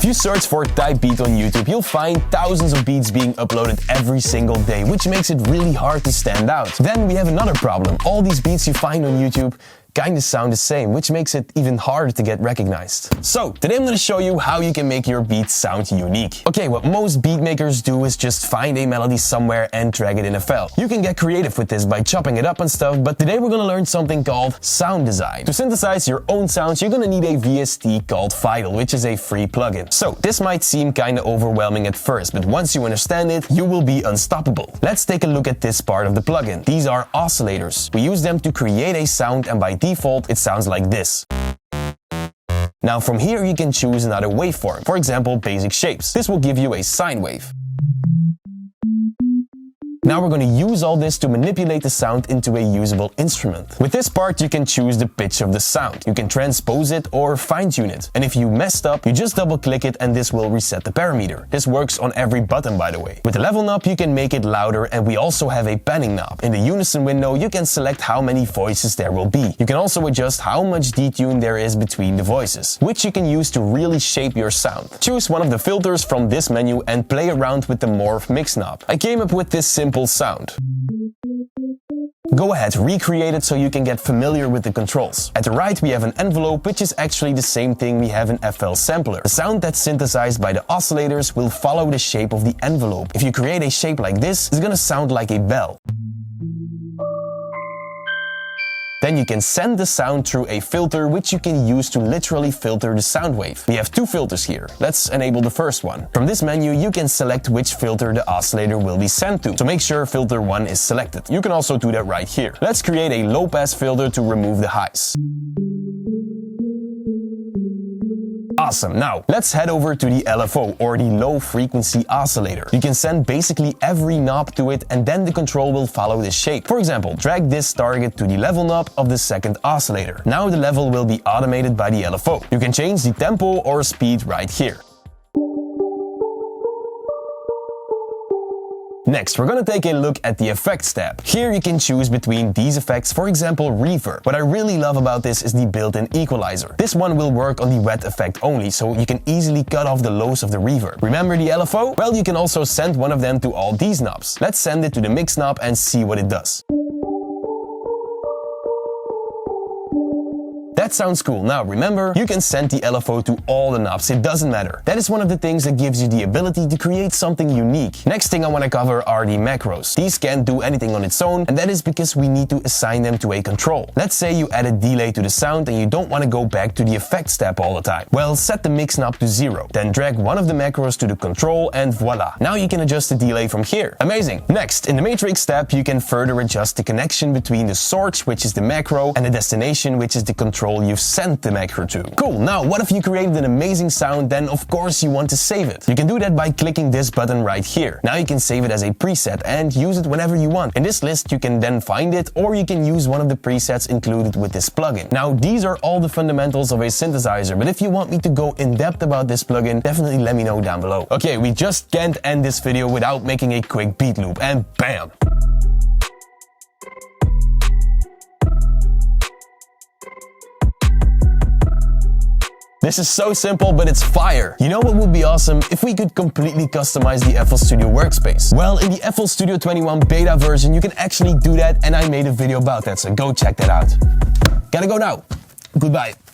you search for type beat on YouTube, you'll find thousands of beats being uploaded every single day, which makes it really hard to stand out. Then we have another problem. All these beats you find on YouTube kinda sound the same, which makes it even harder to get recognized. So, today I'm gonna show you how you can make your beats sound unique. Okay, what most beat makers do is just find a melody somewhere and drag it in a file. You can get creative with this by chopping it up and stuff, but today we're gonna learn something called sound design. To synthesize your own sounds, you're gonna need a VST called Vital, which is a free plugin. So, this might seem kinda overwhelming at first, but once you understand it, you will be unstoppable. Let's take a look at this part of the plugin. These are oscillators. We use them to create a sound, and by default, it sounds like this. Now from here you can choose another waveform, for example basic shapes. This will give you a sine wave. Now we're going to use all this to manipulate the sound into a usable instrument. With this part you can choose the pitch of the sound. You can transpose it or fine-tune it. And if you messed up, you just double-click it and this will reset the parameter. This works on every button, by the way. With the level knob you can make it louder, and we also have a panning knob. In the unison window you can select how many voices there will be. You can also adjust how much detune there is between the voices, which you can use to really shape your sound. Choose one of the filters from this menu and play around with the morph mix knob. I came up with this simple sound. Go ahead, recreate it so you can get familiar with the controls. At the right we have an envelope, which is actually the same thing we have in FL Sampler. The sound that's synthesized by the oscillators will follow the shape of the envelope. If you create a shape like this, it's gonna sound like a bell. Then you can send the sound through a filter, which you can use to literally filter the sound wave. We have two filters here. Let's enable the first one. From this menu you can select which filter the oscillator will be sent to. So make sure filter 1 is selected. You can also do that right here. Let's create a low pass filter to remove the highs. Awesome, now let's head over to the LFO, or the low frequency oscillator. You can send basically every knob to it and then the control will follow this shape. For example, drag this target to the level knob of the second oscillator. Now the level will be automated by the LFO. You can change the tempo or speed right here. Next, we're gonna take a look at the effects tab. Here you can choose between these effects, for example reverb. What I really love about this is the built-in equalizer. This one will work on the wet effect only, so you can easily cut off the lows of the reverb. Remember the LFO? Well, you can also send one of them to all these knobs. Let's send it to the mix knob and see what it does. That sounds cool. Now remember, you can send the LFO to all the knobs, it doesn't matter. That is one of the things that gives you the ability to create something unique. Next thing I want to cover are the macros. These can't do anything on its own, and that is because we need to assign them to a control. Let's say you add a delay to the sound and you don't want to go back to the effects tab all the time. Well, set the mix knob to 0. Then drag one of the macros to the control and voila. Now you can adjust the delay from here. Amazing! Next, in the matrix tab you can further adjust the connection between the source, which is the macro, and the destination, which is the control you've sent the macro to. Cool, now what if you created an amazing sound, then of course you want to save it. You can do that by clicking this button right here. Now you can save it as a preset and use it whenever you want. In this list you can then find it, or you can use one of the presets included with this plugin. Now these are all the fundamentals of a synthesizer, but if you want me to go in depth about this plugin, definitely let me know down below. Okay, we just can't end this video without making a quick beat loop, and bam! This is so simple, but it's fire. You know what would be awesome? If we could completely customize the FL Studio workspace. Well, in the FL Studio 21 beta version, you can actually do that, and I made a video about that, so go check that out. Gotta go now. Goodbye.